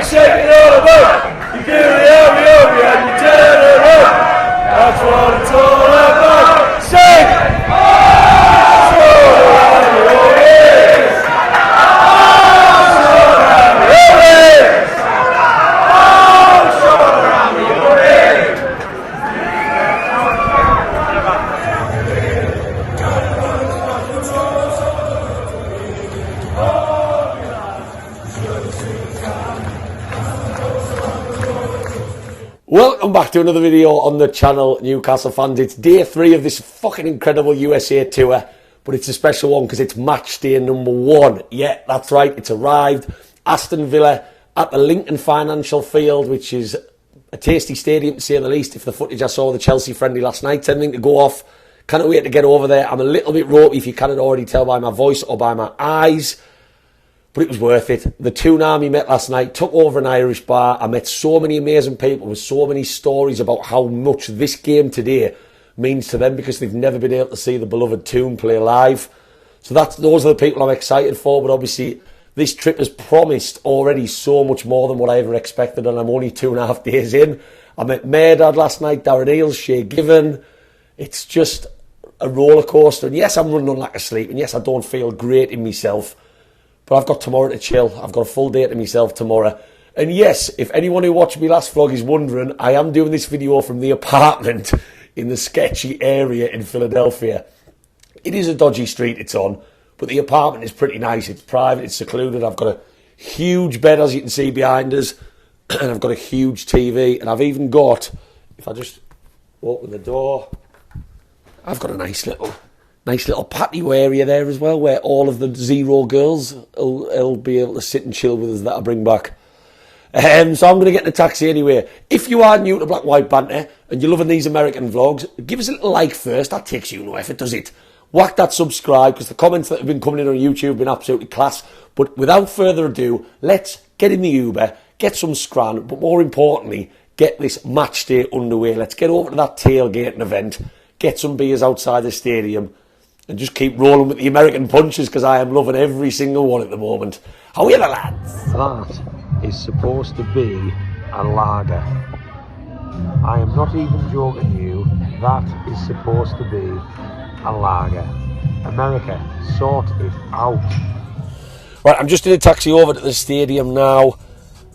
shake it all about. You give me every over and you turn it up. That's what it's all about. Shake it. Welcome back to another video on the channel, Newcastle fans. It's day 3 of this fucking incredible USA tour, but it's a special one because it's match day number 1. Yeah, that's right, it's arrived. Aston Villa at the Lincoln Financial Field, which is a tasty stadium to say the least. If the footage I saw of the Chelsea friendly last night, anything to go off. Can't wait to get over there. I'm a little bit ropey if you cannot already tell by my voice or by my eyes. But it was worth it. The tuna we met last night took over an Irish bar. I met so many amazing people with so many stories about how much this game today means to them because they've never been able to see the beloved Toon play live. So those are the people I'm excited for. But obviously, this trip has promised already so much more than what I ever expected, and I'm only 2.5 days in. I met Mairdad last night, Darren Eales, Shay Given. It's just a roller coaster. And yes, I'm running on lack of sleep. And yes, I don't feel great in myself. But I've got tomorrow to chill. I've got a full day to myself tomorrow. And yes, if anyone who watched me last vlog is wondering, I am doing this video from the apartment in the sketchy area in Philadelphia. It is a dodgy street it's on, but the apartment is pretty nice. It's private, it's secluded. I've got a huge bed, as you can see behind us, and I've got a huge TV. And I've even got, if I just open the door, I've got a nice little patio area there as well, where all of the Zero girls will be able to sit and chill with us that I bring back. So I'm going to get in a taxi anyway. If you are new to Black White Banter and you're loving these American vlogs, give us a little like first. That takes you no effort, does it? Whack that subscribe, because the comments that have been coming in on YouTube have been absolutely class. But without further ado, let's get in the Uber, get some scran, but more importantly, get this match day underway. Let's get over to that tailgating event, get some beers outside the stadium, and just keep rolling with the American punches, because I am loving every single one at the moment. How are you, lads? That is supposed to be a lager. I am not even joking you. That is supposed to be a lager. America, sort it out. Right, I'm just in a taxi over to the stadium now.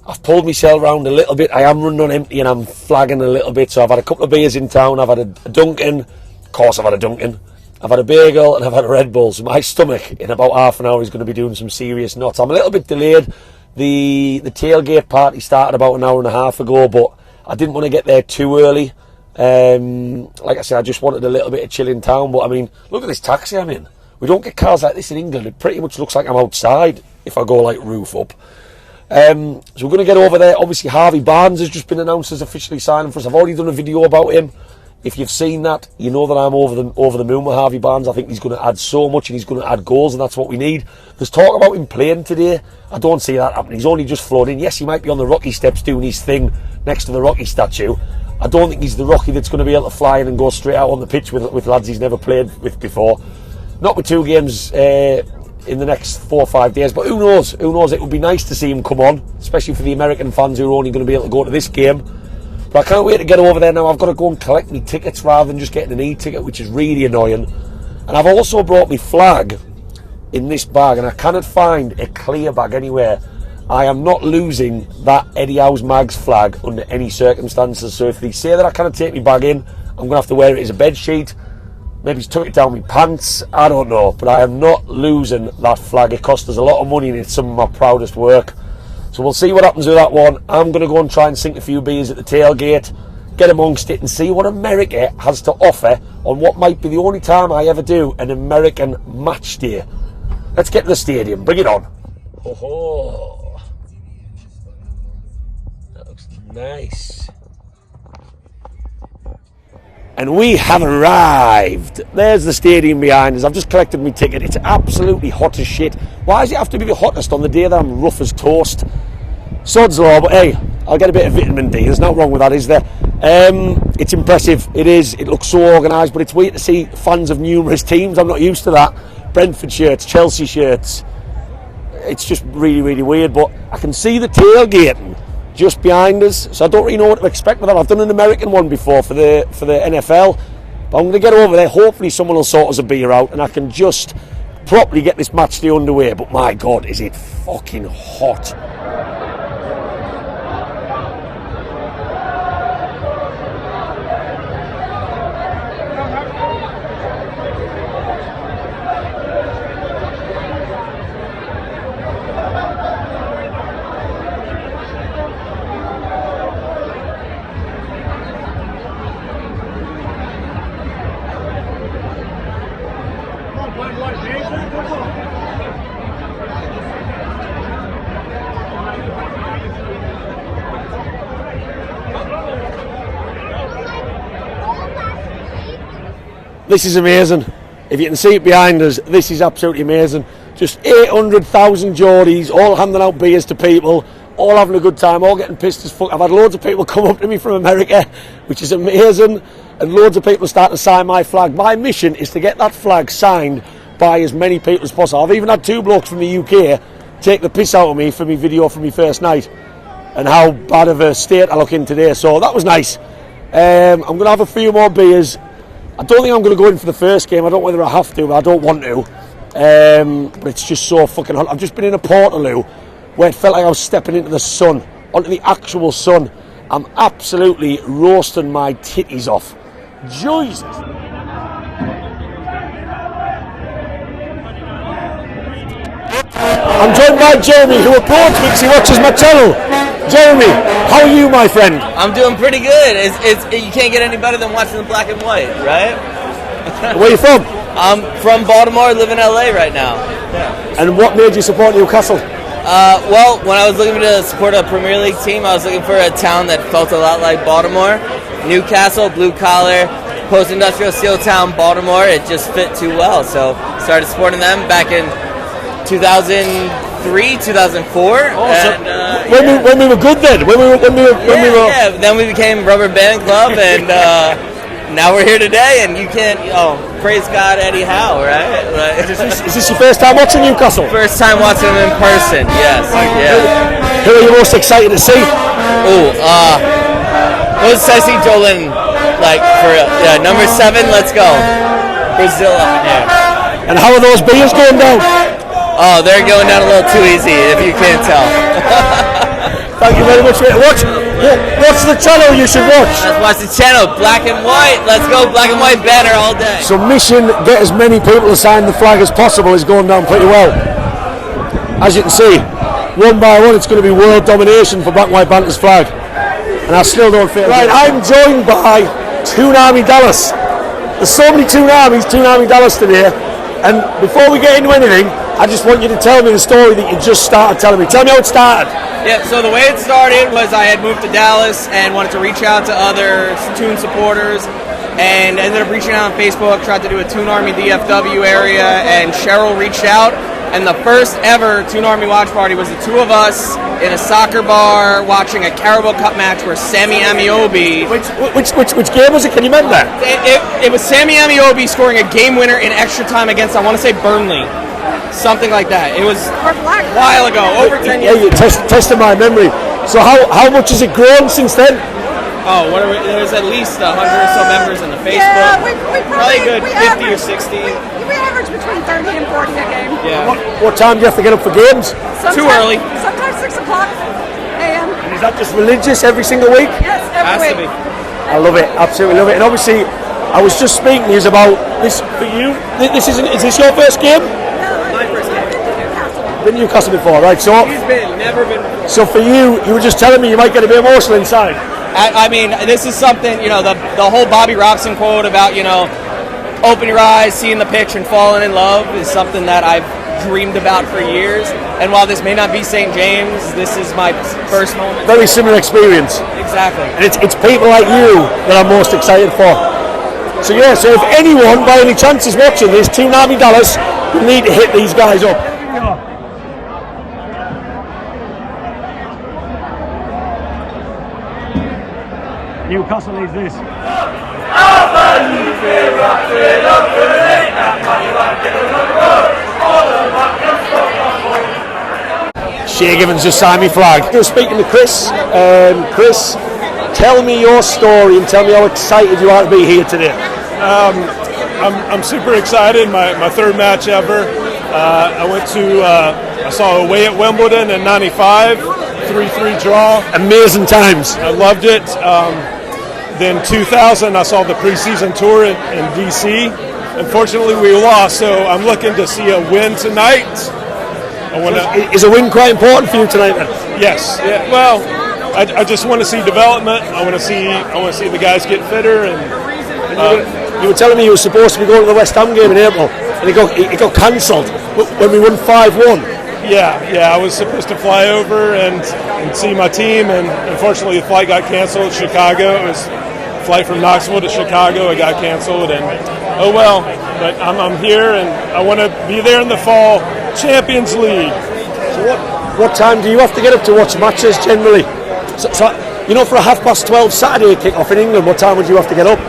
I've pulled myself around a little bit. I am running on empty and I'm flagging a little bit. So I've had a couple of beers in town. I've had a Dunkin'. Of course I've had a Dunkin'. I've had a bagel and I've had a Red Bull. So my stomach in about half an hour is going to be doing some serious knots. I'm a little bit delayed. The tailgate party started about an hour and a half ago, but I didn't want to get there too early. Like I said, I just wanted a little bit of chill in town. But I mean, look at this taxi I'm in. We don't get cars like this in England. It pretty much looks like I'm outside if I go like roof up. So we're going to get over there. Obviously, Harvey Barnes has just been announced as officially signing for us. I've already done a video about him. If you've seen that, you know that I'm over the moon with Harvey Barnes. I think he's going to add so much and he's going to add goals, and that's what we need. There's talk about him playing today. I don't see that happening. He's only just flown in. Yes, he might be on the Rocky steps doing his thing next to the Rocky statue. I don't think he's the Rocky that's going to be able to fly in and go straight out on the pitch with lads he's never played with before. Not with 2 games in the next 4 or 5 days, but who knows? Who knows? It would be nice to see him come on, especially for the American fans who are only going to be able to go to this game. But I can't wait to get over there now. I've got to go and collect my tickets rather than just getting an e-ticket, which is really annoying. And I've also brought my flag in this bag, and I cannot find a clear bag anywhere. I am not losing that Eddie Howe's Mags flag under any circumstances. So if they say that I can't take my bag in, I'm going to have to wear it as a bed sheet. Maybe tuck it down my pants. I don't know. But I am not losing that flag. It cost us a lot of money and it's some of my proudest work. So we'll see what happens with that one. I'm going to go and try and sink a few beers at the tailgate, get amongst it and see what America has to offer on what might be the only time I ever do an American match day. Let's get to the stadium. Bring it on. Oh, that looks nice. And we have arrived. There's the stadium behind us. I've just collected my ticket. It's absolutely hot as shit. Why does it have to be the hottest on the day that I'm rough as toast? Sod's law, but hey, I'll get a bit of vitamin D. There's nothing wrong with that, is there? It's impressive. It is. It looks so organised, but it's weird to see fans of numerous teams. I'm not used to that. Brentford shirts, Chelsea shirts. It's just really, really weird, but I can see the tailgating just behind us, so I don't really know what to expect with that. I've done an American one before for the NFL, but I'm going to get over there. Hopefully someone will sort us a beer out and I can just properly get this match day underway. But my God, is it fucking hot. This is amazing. If you can see it behind us, this is absolutely amazing. Just 800,000 Geordies, all handing out beers to people, all having a good time, all getting pissed as fuck. I've had loads of people come up to me from America, which is amazing, and loads of people starting to sign my flag. My mission is to get that flag signed by as many people as possible. I've even had 2 blokes from the UK take the piss out of me for my video from my first night and how bad of a state I look in today, so that was nice. I'm going to have a few more beers. I don't think I'm going to go in for the first game. I don't know whether I have to, but I don't want to. But it's just so fucking hot. I've just been in a Portaloo where it felt like I was stepping into the sun, onto the actual sun. I'm absolutely roasting my titties off. Jesus. I'm joined by Jeremy, who approached me because he watches my channel. Jeremy, how are you, my friend? I'm doing pretty good. You can't get any better than watching the black and white, right? Where are you from? I'm from Baltimore, live in LA right now. Yeah. And what made you support Newcastle? Well, when I was looking to support a Premier League team, I was looking for a town that felt a lot like Baltimore. Newcastle, blue collar, post-industrial steel town, Baltimore. It just fit too well, so started supporting them back in 2003, 2004. When we were good then? Yeah. Then we became Rubber Band Club, and now we're here today, and you can't, praise God Eddie Howe, right? Like, is this your first time watching Newcastle? First time watching them in person, yes. Yeah. Who are you most excited to see? What's Ceci Jolin like for number 7? Let's go. Brazil up in here. And how are those beers going down? Oh, they're going down a little too easy, if you can't tell. Thank you very much. What's the channel you should watch? Let's watch the channel, Black and White. Let's go, Black and White banner all day. So mission, get as many people to sign the flag as possible is going down pretty well. As you can see, one by one it's going to be world domination for Black and White Banter's flag. And I still don't feel right. I'm joined by Toonami Dallas. There's so many Toonami Dallas today. And before we get into anything, I just want you to tell me the story that you just started telling me. Tell me how it started. Yeah, so the way it started was I had moved to Dallas and wanted to reach out to other Toon supporters, and ended up reaching out on Facebook, tried to do a Toon Army DFW area, and Cheryl reached out, and the first ever Toon Army watch party was the 2 of us in a soccer bar watching a Carabao Cup match where Sammy Amiobi... Which game was it? Can you remember? It was Sammy Amiobi scoring a game winner in extra time against, I want to say, Burnley. Something like that. It was a while ago, over 10 years. Yeah, you tested my memory. So how much has it grown since then? Oh, there's at least 100 or so members in the Facebook. Yeah, we probably good 50 or 60. We average between 30 and 40 a game. Yeah. What time do you have to get up for games? Too early. Sometimes 6 o'clock a.m. And is that just religious every single week? Yes, every week. Has to be. I love it, absolutely love it. And obviously, I was just speaking to you about this for you. Is this your first game? Been Newcastle before, right? So Never been before. So for you were just telling me you might get a bit emotional inside. I mean, this is something, the whole Bobby Robson quote about, open your eyes, seeing the pitch and falling in love is something that I've dreamed about for years. And while this may not be St. James, this is my first moment. Very similar experience. Exactly. And it's people like you that I'm most excited for. So yeah, so if anyone by any chance is watching this, Toonami Dallas, you need to hit these guys up. Newcastle needs this. Shea Given's just signed me flag. You're speaking to Chris. Chris, tell me your story and tell me how excited you are to be here today. I'm super excited. My third match ever. I saw away at Wimbledon in '95, 3-3 draw. Amazing times. I loved it. Then 2000, I saw the preseason tour in DC. Unfortunately, we lost, so I'm looking to see a win tonight. Is a win quite important for you tonight then? Yes. Yeah. Well, I just want to see development. I want to see the guys get fitter. You were telling me you were supposed to be going to the West Ham game in April, and it got cancelled when we won 5-1. Yeah, I was supposed to fly over and see my team, and unfortunately the flight got canceled. Chicago, it was a flight from Knoxville to Chicago. It got canceled, and oh well. But I'm here, and I want to be there in the fall. Champions League. So what time do you have to get up to watch matches generally? So for a 12:30 Saturday kick-off in England, what time would you have to get up?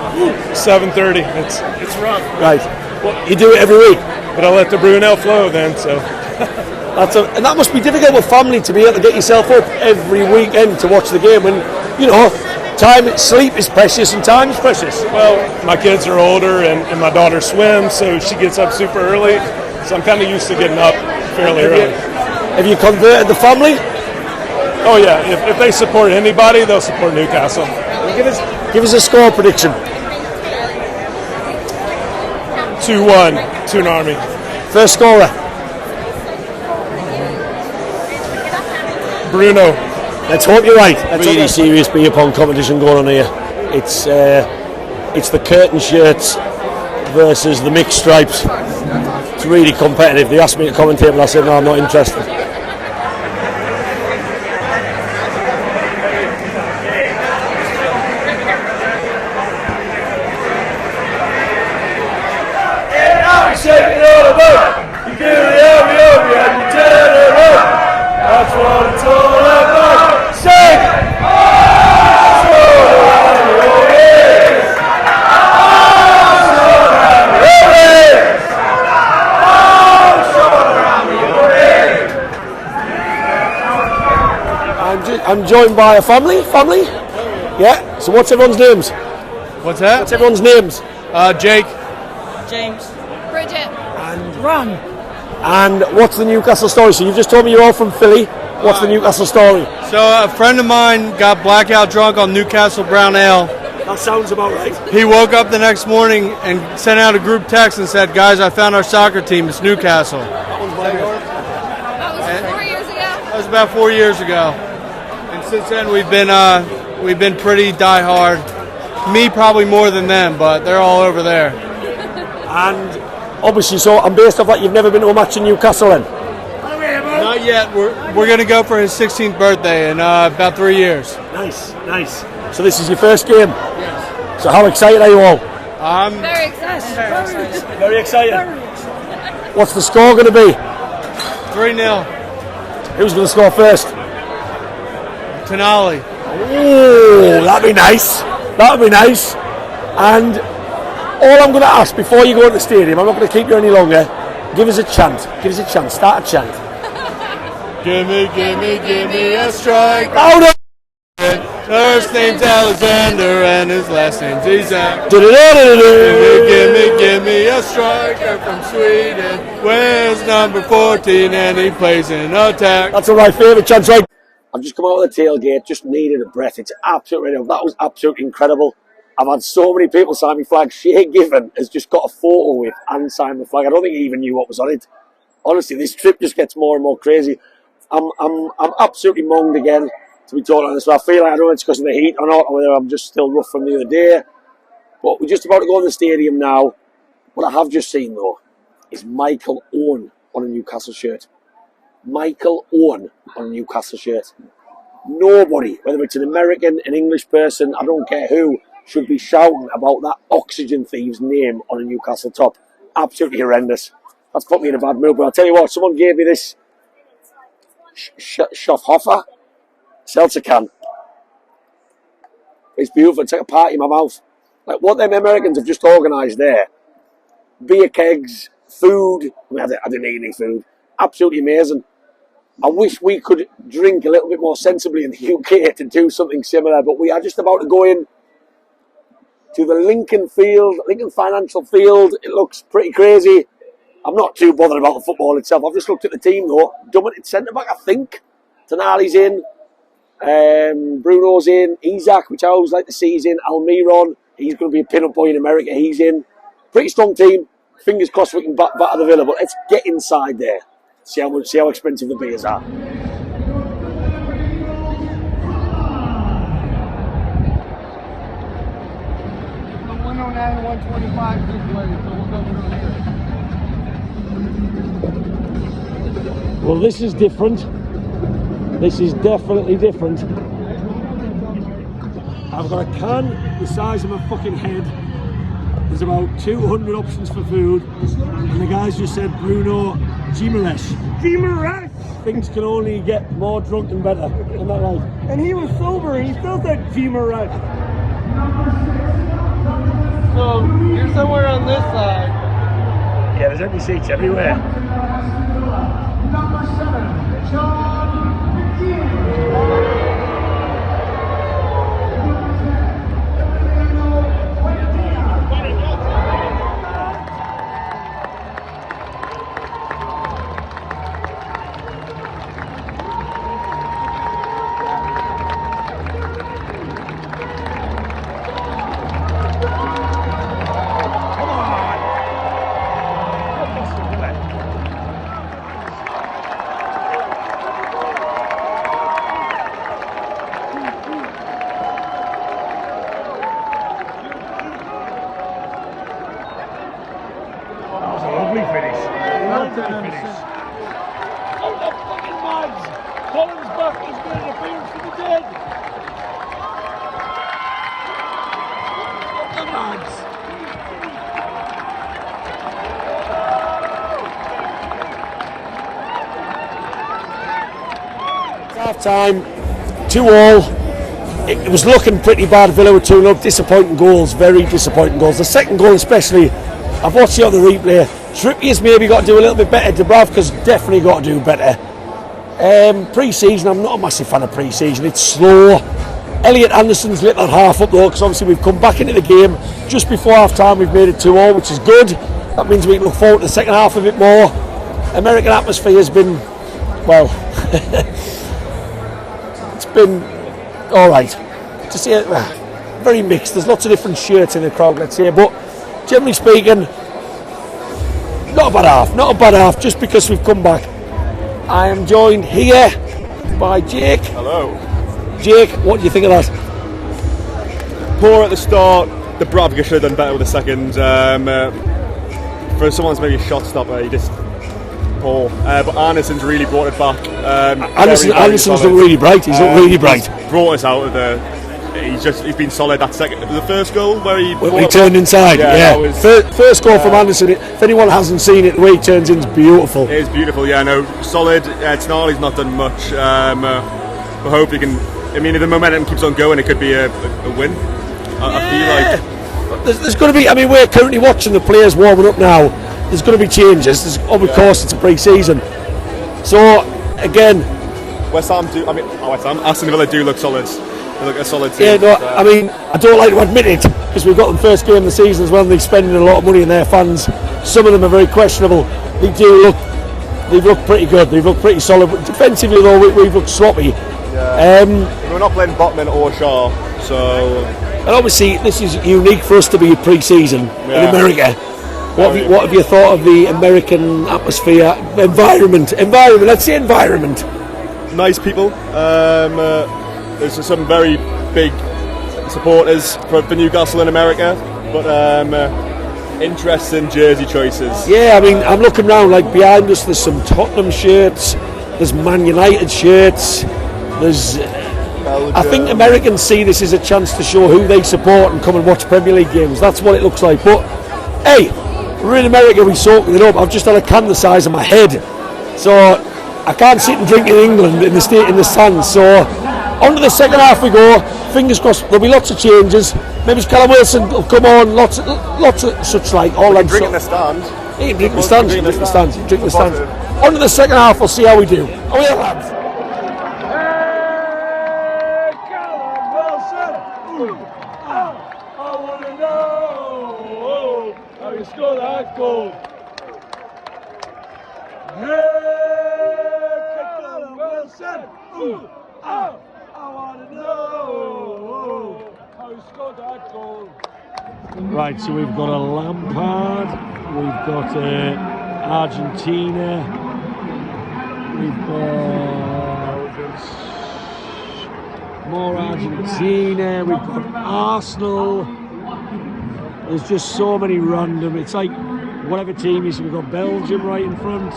7:30. It's rough. Right. Well, you do it every week, but I let the Brunel flow then. So. And that must be difficult with family to be able to get yourself up every weekend to watch the game. And sleep is precious and time is precious. Well, my kids are older and my daughter swims, so she gets up super early. So I'm kind of used to getting up fairly early. Have you converted the family? Oh yeah. If they support anybody, they'll support Newcastle. Give us a score prediction. 2-1, Toon Army. First scorer. Bruno. Let's hope you're right. Really serious beer pong competition going on here. It's the curtain shirts versus the mixed stripes. It's really competitive. They asked me to commentate, but I said no, I'm not interested. That's what it's all about. Sing! I'm joined by a family. Yeah. So what's everyone's names? What's that? What's everyone's names? Jake. James. Bridget. And Ron. And what's the Newcastle story? So you've just told me you're all from Philly. What's the Newcastle story? So a friend of mine got blackout drunk on Newcastle Brown Ale. That sounds about right. He woke up the next morning and sent out a group text and said, "Guys, I found our soccer team. It's Newcastle." That was 4 years ago. That was about 4 years ago. And since then we've been pretty diehard. Me probably more than them, but they're all over there. And obviously, so I'm based off that you've never been to a match in Newcastle then? Not yet. We're going to go for his 16th birthday in about 3 years. Nice. So this is your first game? Yes. So how excited are you all? I'm Very excited. Very excited. What's the score going to be? 3-0. Who's going to score first? Tenali. Oh, that'd be nice. And all I'm going to ask before you go to the stadium, I'm not going to keep you any longer. Give us a chant. Start a chant. Give me a strike. Louder. First name's Alexander and his last name's Isaac. Give me a striker from Sweden. Wears number 14 and he plays in attack. That's one of my favourite chants, right? I've just come out of the tailgate, just needed a breath. It's absolutely, that was absolutely incredible. I've had so many people sign my flag. Shea Given has just got a photo with and signed my flag. I don't think he even knew what was on it. Honestly, this trip just gets more and more crazy. I'm absolutely munged again, to be totally honest. I feel like I don't know if it's because of the heat or not, or whether I'm just still rough from the other day. But we're just about to go in the stadium now. What I have just seen, though, is Michael Owen on a Newcastle shirt. Michael Owen on a Newcastle shirt. Nobody, whether it's an American, an English person, I don't care who, should be shouting about that oxygen thief's name on a Newcastle top. Absolutely horrendous. That's put me in a bad mood. But I'll tell you what, someone gave me this Schaffhofer seltzer can. It's beautiful. It's like a party in my mouth. Like what them Americans have just organised there. Beer kegs, food. I mean, I didn't eat any food. Absolutely amazing. I wish we could drink a little bit more sensibly in the UK to do something similar, but we are just about to go in to the Lincoln Financial Field. It looks pretty crazy. I'm not too bothered about the football itself. I've just looked at the team though. Dummett at centre back, I think. Tonali's in. Bruno's in. Isak, which I always like to see, is in. Almiron, he's going to be a pin-up boy in America. He's in. Pretty strong team. Fingers crossed we can batter the Villa, but let's get inside there. See how expensive the beers are. 109, 125 this way, so we'll go through here. Well, this is different. This is definitely different. I've got a can the size of my fucking head. There's about 200 options for food, and the guys just said Bruno Gimaresh. Gimaresh! Things can only get more drunk and better. Isn't that right? And he was sober and he still said Gimaresh. So you're somewhere on this side. Yeah, there's empty seats everywhere. Number 7, John. Half time, 2-2. It was looking pretty bad. Villa were 2-0. Disappointing goals, very disappointing goals. The second goal especially, I've watched it on the replay. Trippier's maybe got to do a little bit better. Dubravka's definitely got to do better. Pre-season, I'm not a massive fan of pre-season. It's slow. Elliot Anderson's lit that half up though, because obviously we've come back into the game just before half time. We've made it 2-2, which is good. That means we can look forward to the second half a bit more. American atmosphere has been, well, it's been alright. To say very mixed. There's lots of different shirts in the crowd, let's say, but generally speaking, not a bad half, just because we've come back. I am joined here by Jake. Hello. Jake, what do you think of that? Poor at the start. The Dubravka should have done better with the second. For someone's maybe a shot stopper, he just poor. But Anderson's really brought it back. Anderson's looked really bright. He's looked really bright. Brought us out of the. He's been solid. That second, the first goal where he turned inside. Yeah. First goal from Anderson. If anyone hasn't seen it, the way he turns in is beautiful. It is beautiful. Yeah, no, solid. Tonali's not done much. But hope he can. I mean, if the momentum keeps on going, it could be a win. I feel like there's going to be. I mean, we're currently watching the players warming up now. There's going to be changes. Of course, it's a pre-season. So again, Aston Villa do look solid. They look a solid team. Yeah, no, I mean, I don't like to admit it because we've got them first game of the season as well, and they're spending a lot of money on their fans. Some of them are very questionable. They've looked pretty good. They've looked pretty solid. But defensively, though, we've looked sloppy. Yeah. We're not playing Botman or Shaw, so. And obviously, this is unique for us to be pre-season in America. What have you thought of the American atmosphere, environment? Let's say environment. Nice people. There's some very big supporters for Newcastle in America, but interesting jersey choices. Yeah, I mean, I'm looking around, like behind us there's some Tottenham shirts, there's Man United shirts, there's Belgium. I think Americans see this as a chance to show who they support and come and watch Premier League games. That's what it looks like. But hey, we're in America, we soaking it up. I've just had a can the size of my head, so I can't sit and drink in England in the stands. So on to the second half we go. Fingers crossed there'll be lots of changes. Maybe Callum Wilson will come on. Lots of such like all that. Drink in the stand. Yeah, drink in the stands. Drink in the stands. On to the second half, we'll see how we do. Are we lads? Score that goal. Hey, Callum Wilson. I want to know how you scored that goal. Right, so we've got a Lampard, we've got Argentina, we've got more Argentina, we've got Arsenal. There's just so many random, it's like whatever team you see, we've got Belgium right in front.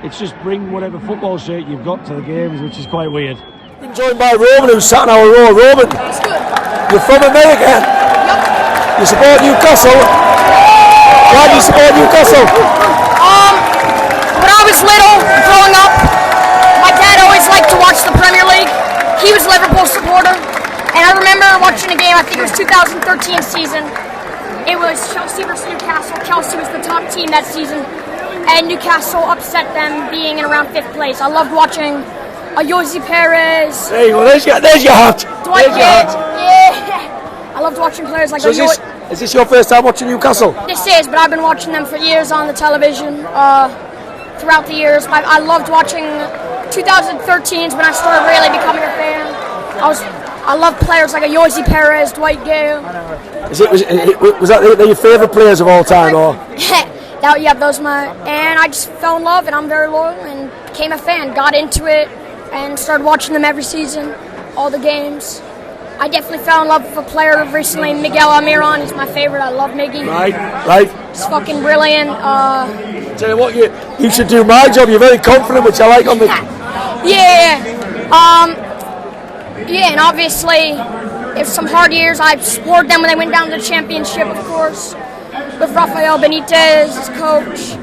It's just bring whatever football shirt you've got to the games, which is quite weird. Been joined by Roman, who's sat in our row. Roman, you're from America. Yep. You support Newcastle. Why do you support Newcastle? When I was little, growing up, my dad always liked to watch the Premier League. He was a Liverpool supporter, and I remember watching a game, I think it was 2013 season. It was Chelsea versus Newcastle. Chelsea was the top team that season, and Newcastle upset them, being in around 5th place. I loved watching Jose Perez. There you go, there's your hat. There's your hat. Yeah. I loved watching players like Is this your first time watching Newcastle? This is, but I've been watching them for years on the television, throughout the years. I loved watching 2013 when I started really becoming a fan. I love players like Jose Perez, Dwight Gale. Was that your favourite players of all time, or? Those were my. And I just fell in love, and I'm very loyal, and became a fan. Got into it, and started watching them every season, all the games. I definitely fell in love with a player recently, Miguel Almiron. He's my favorite. I love Miggy. Right. He's fucking brilliant. Tell you what, you should do my job. You're very confident, which I like on the. Yeah, and obviously, it was some hard years. I supported them when they went down to the championship, of course, with Rafael Benitez as coach.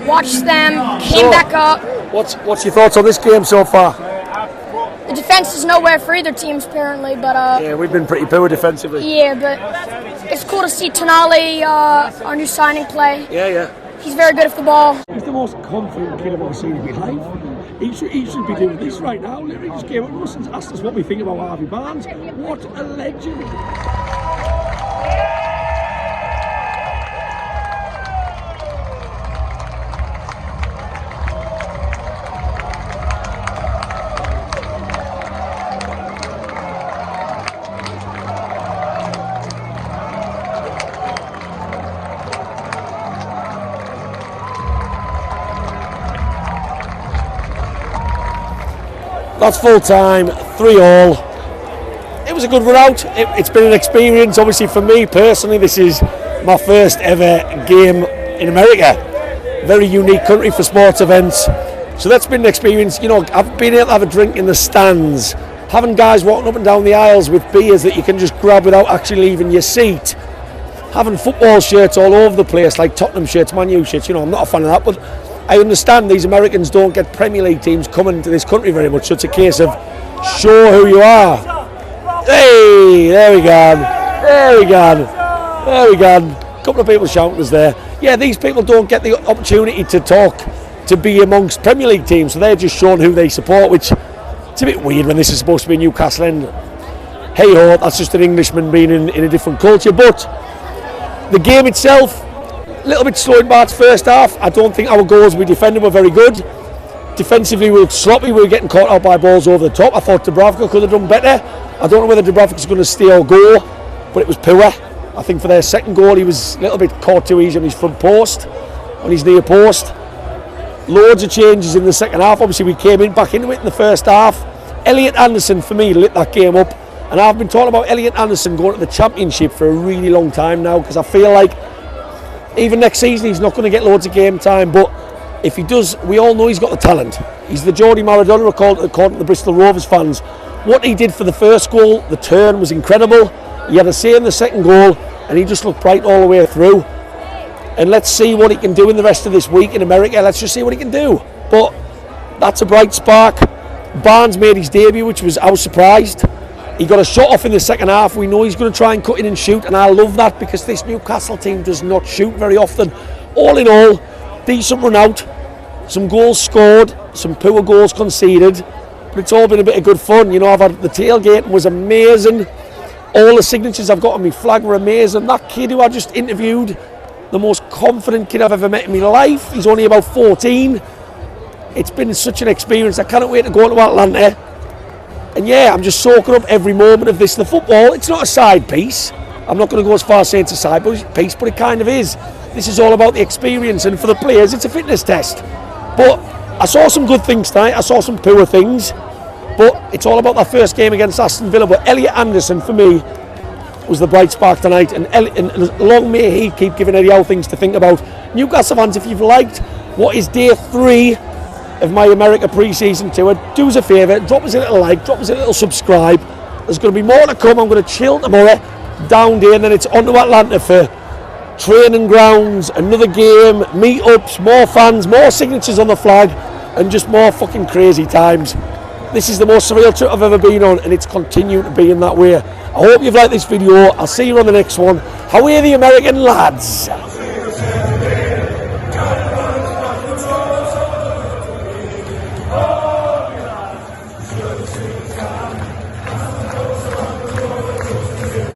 Watched them, came back up. What's your thoughts on this game so far? The defense is nowhere for either teams, apparently, but yeah, we've been pretty poor defensively. Yeah, but it's cool to see Tonali, our new signing, play. Yeah. He's very good at the ball. He's the most confident kid I've ever seen in my life. He should be doing this right now. Literally just came up to us and asked us what we think about Harvey Barnes. What a legend. That's full time, 3-3. It was a good run out. It's been an experience, obviously for me personally. This is my first ever game in America. Very unique country for sports events. So that's been an experience. You know, I've been able to have a drink in the stands, having guys walking up and down the aisles with beers that you can just grab without actually leaving your seat. Having football shirts all over the place, like Tottenham shirts, Man U shirts. You know, I'm not a fan of that, but I understand these Americans don't get Premier League teams coming to this country very much, so it's a case of show who you are. Hey, there we go. A couple of people shouting us there. Yeah, these people don't get the opportunity to talk, to be amongst Premier League teams, so they're just showing who they support, which it's a bit weird when this is supposed to be Newcastle, and hey ho, that's just an Englishman being in a different culture. But the game itself, a little bit slow in Bart's first half. I don't think our goals we defended were very good. Defensively we were sloppy, we were getting caught out by balls over the top. I thought Dubravka could have done better. I don't know whether Dubravka's going to steal goal, but it was poor. I think for their second goal he was a little bit caught too easy on his front post, on his near post. Loads of changes in the second half. Obviously we came back into it in the first half. Elliot Anderson for me lit that game up, and I've been talking about Elliot Anderson going to the Championship for a really long time now, because I feel like even next season he's not going to get loads of game time, but if he does, we all know he's got the talent. He's the Geordie Maradona according to the Bristol Rovers fans. What he did for the first goal, the turn was incredible. He had a say in the second goal, and he just looked bright all the way through. And let's see what he can do in the rest of this week in America. Let's just see what he can do. But that's a bright spark. Barnes made his debut, I was surprised. He got a shot off in the second half. We know he's going to try and cut in and shoot, and I love that, because this Newcastle team does not shoot very often. All in all, decent run out. some goals scored, some poor goals conceded, but it's all been a bit of good fun. You know, I've had the tailgate was amazing. All the signatures I've got on my flag were amazing. That kid who I just interviewed, the most confident kid I've ever met in my life, he's only about 14. It's been such an experience. I can't wait to go to Atlanta. And yeah, I'm just soaking up every moment of this. The football, it's not a side piece. I'm not going to go as far as saying it's a side piece, but it kind of is. This is all about the experience, and for the players, it's a fitness test. But I saw some good things tonight. I saw some poor things. But it's all about that first game against Aston Villa. But Elliot Anderson, for me, was the bright spark tonight. And long may he keep giving Eddie Howe things to think about. Newcastle fans, if you've liked what is day 3 of my America pre-season tour, do us a favour, drop us a little like, drop us a little subscribe. There's going to be more to come. I'm going to chill tomorrow down there, and then it's on to Atlanta for training grounds, another game, meetups, more fans, more signatures on the flag, and just more fucking crazy times. This is the most surreal trip I've ever been on, and it's continuing to be in that way. I hope you've liked this video. I'll see you on the next one. How are the American lads?